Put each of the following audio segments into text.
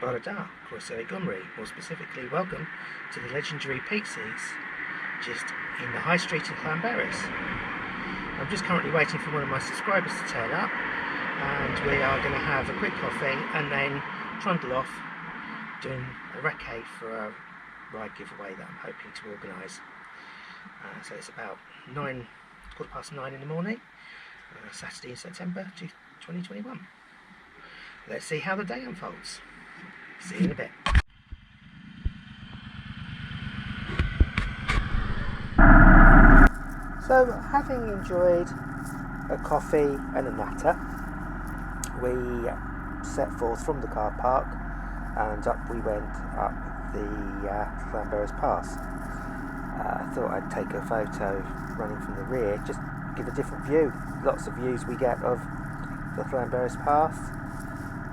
Barada, Croeso Gymru. More specifically, welcome to the legendary Pizzas, just in the High Street of Llanberis. I'm just currently waiting for one of my subscribers to turn up, and we are going to have a quick coffee and then trundle off doing a recce for a ride giveaway that I'm hoping to organise. So it's about 9:15 in the morning, Saturday in September 2021. Let's see how the day unfolds. See you in a bit. So, having enjoyed a coffee and a natter, we set forth from the car park and up we went up the Llanberis Pass. I thought I'd take a photo running from the rear, just give a different view. Lots of views we get of the Llanberis Pass.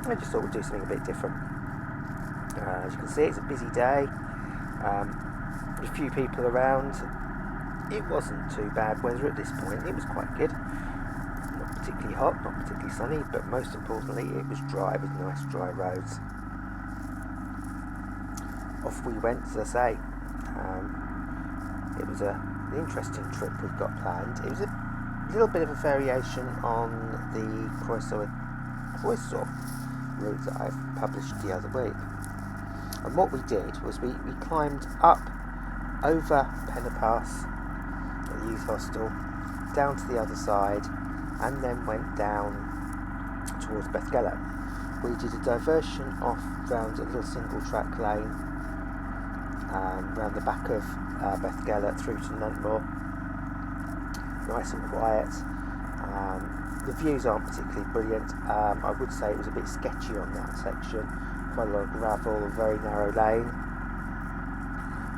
I just thought we'd do something a bit different. As you can see, it's a busy day. A few people around. It wasn't too bad weather at this point. It was quite good. Not particularly hot, not particularly sunny, but most importantly, it was dry with nice dry roads. Off we went, as I say. It was an interesting trip we've got planned. It was a little bit of a variation on the Croeso route that I've published the other week. And what we did was we climbed up over Penna Pass, the youth hostel, down to the other side, and then went down towards Beddgelert. We did a diversion off round a little single track lane round the back of Beddgelert through to Nuntmore. Nice and quiet. The views aren't particularly brilliant. I would say it was a bit sketchy on that section. Quite a lot of gravel, a very narrow lane,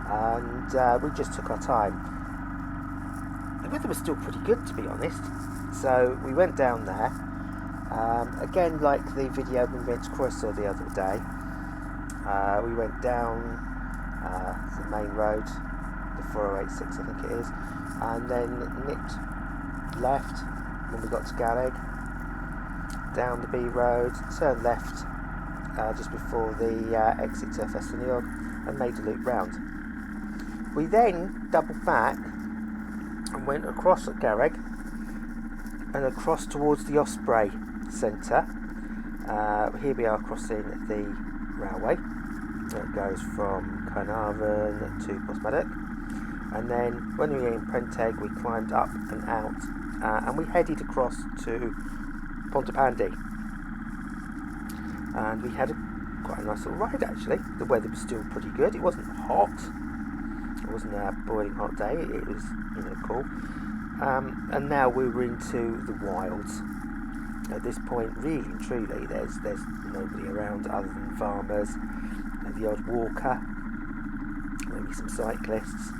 and we just took our time. The weather was still pretty good, to be honest, so we went down there. Again, like the video we went to Croeso the other day, we went down the main road, the 4086 I think it is, and then nipped left when we got to Garreg, down the B road, turned left just before the exit to Festiniog, and made a loop round. We then doubled back and went across at Garreg and across towards the Osprey Centre. Here we are crossing the railway that goes from Carnarvon to Porthmadog, and then when we were in Prenteg we climbed up and out, and we headed across to Pontypandy, and we had quite a nice little ride actually. The weather was still pretty good. It wasn't hot. It wasn't a boiling hot day. It was, cool. And now we were into the wilds. At this point, really and truly, there's nobody around other than farmers, the odd walker, maybe some cyclists.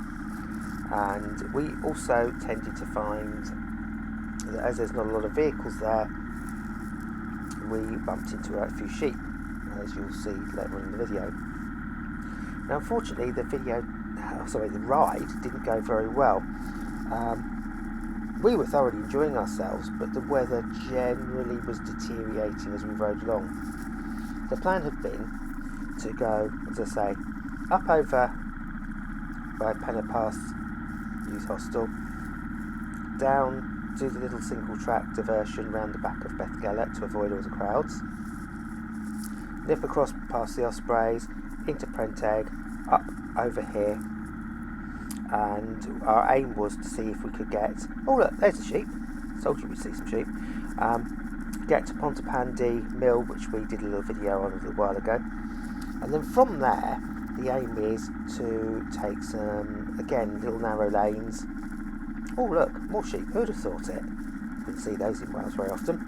And we also tended to find that as there's not a lot of vehicles there, we bumped into a few sheep, as you'll see later on in the video. Now, unfortunately, the ride didn't go very well. We were thoroughly enjoying ourselves, but the weather generally was deteriorating as we rode along. The plan had been to go, as I say, up over by Penna Pass Youth Hostel, down do the little single track diversion round the back of Beddgelert to avoid all the crowds, nip across past the Ospreys into Prenteg, up over here, and our aim was to see if we could get, oh look, there's a sheep, told you we'd see some sheep, get to Pontypandy Mill, which we did a little video on a little while ago, and then from there the aim is to take some, again, little narrow lanes. Oh look, more sheep, who'd have thought it? Wouldn't see those in Wales very often.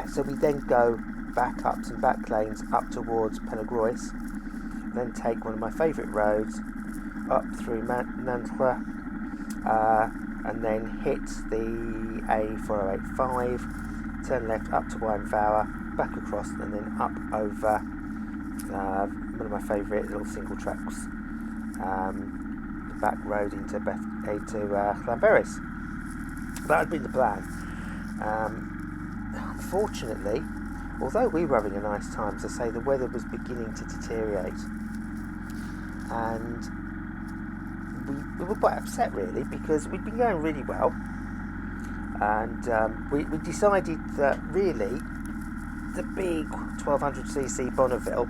So we then go back up some back lanes up towards Penygroes, then take one of my favourite roads up through Nantlle, and then hit the A4085, turn left up to Waenfawr, back across, and then up over one of my favourite little single tracks, the back road into Llanberis. That had been the plan. Unfortunately, although we were having a nice time, as I say, the weather was beginning to deteriorate, and we were quite upset really, because we'd been going really well, and we decided that really the big 1200cc Bonneville,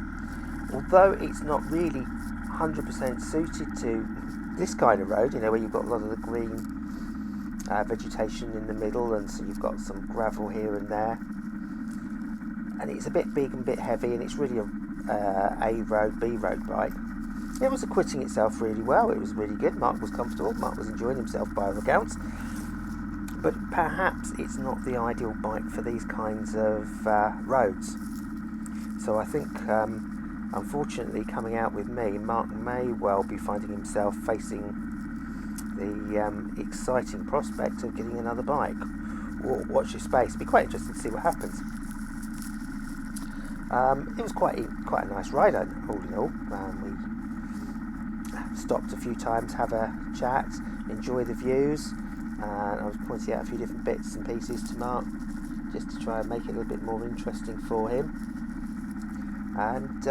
although it's not really 100% suited to this kind of road, where you've got a lot of the green vegetation in the middle, and so you've got some gravel here and there, and it's a bit big and a bit heavy, and it's really a road, B road bike. It was acquitting itself really well. It was really good. Mark was comfortable. Mark was enjoying himself by all accounts. But perhaps it's not the ideal bike for these kinds of roads. So I think, unfortunately, coming out with me, Mark may well be finding himself facing the exciting prospect of getting another bike. Or watch your space. It'll be quite interesting to see what happens. It was quite a nice ride, all in all. We stopped a few times, have a chat, enjoy the views, and I was pointing out a few different bits and pieces to Mark just to try and make it a little bit more interesting for him. And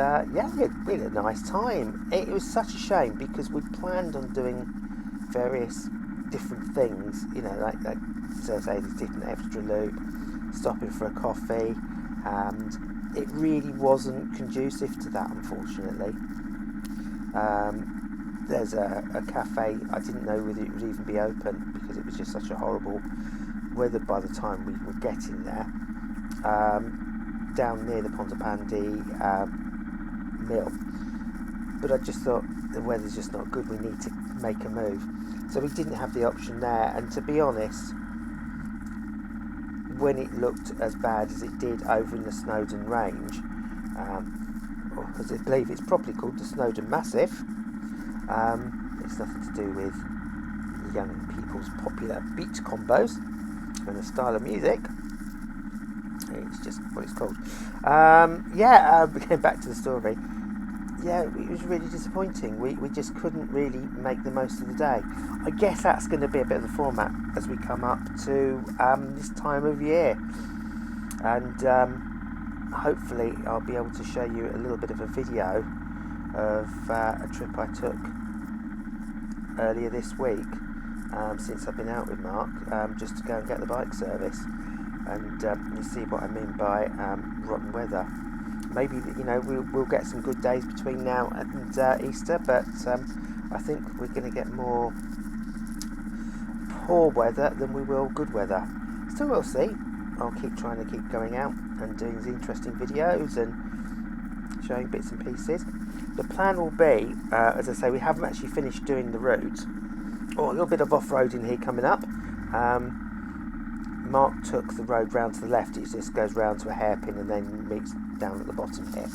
we had a nice time. It was such a shame because we planned on doing various different things, like so say this different extra loop, stopping for a coffee, and it really wasn't conducive to that, unfortunately. There's a cafe, I didn't know whether it would even be open because it was just such a horrible weather by the time we were getting there, down near the Pontopandi mill. But I just thought the weather's just not good, we need to make a move. So we didn't have the option there, and to be honest, when it looked as bad as it did over in the Snowdon Range, or as I believe it's properly called the Snowdon Massif, it's nothing to do with young people's popular beat combos and a style of music. It's just what it's called. Going back to the story. Yeah, it was really disappointing. We just couldn't really make the most of the day. I guess that's going to be a bit of the format as we come up to this time of year. And hopefully I'll be able to show you a little bit of a video of a trip I took earlier this week, since I've been out with Mark, just to go and get the bike service. And you see what I mean by rotten weather. Maybe we'll get some good days between now and Easter, but I think we're going to get more poor weather than we will good weather. So we'll see. I'll keep trying to keep going out and doing these interesting videos and showing bits and pieces. The plan will be, as I say, we haven't actually finished doing the route. A little bit of off-roading here coming up. Mark took the road round to the left. It just goes round to a hairpin and then meets down at the bottom here.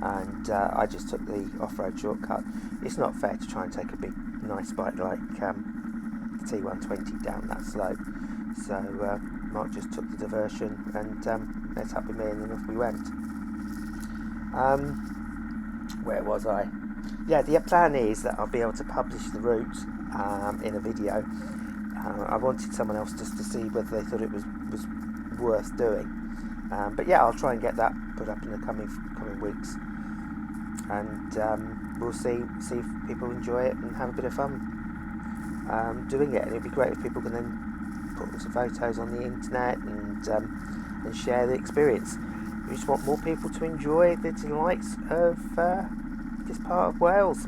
And I just took the off-road shortcut. It's not fair to try and take a big, nice bike like the T120 down that slope. So Mark just took the diversion and met up with me, and then off we went. Where was I? Yeah, the plan is that I'll be able to publish the route in a video. I wanted someone else just to see whether they thought it was worth doing. But yeah, I'll try and get that put up in the coming weeks, and we'll see if people enjoy it and have a bit of fun doing it. And it'd be great if people can then put some photos on the internet and share the experience. We just want more people to enjoy the delights of this part of Wales.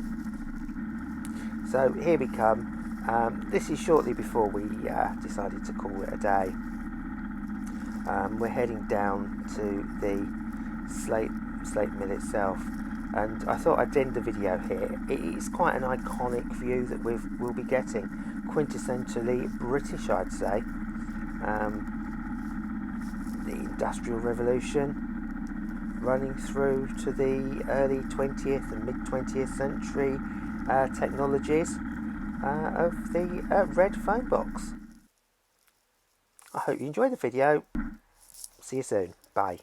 So here we come. This is shortly before we decided to call it a day. We're heading down to the Slate Mill itself, and I thought I'd end the video here. It's quite an iconic view that we'll be getting, quintessentially British, I'd say. The Industrial Revolution, running through to the early 20th and mid 20th century technologies of the red phone box. I hope you enjoyed the video. See you soon. Bye.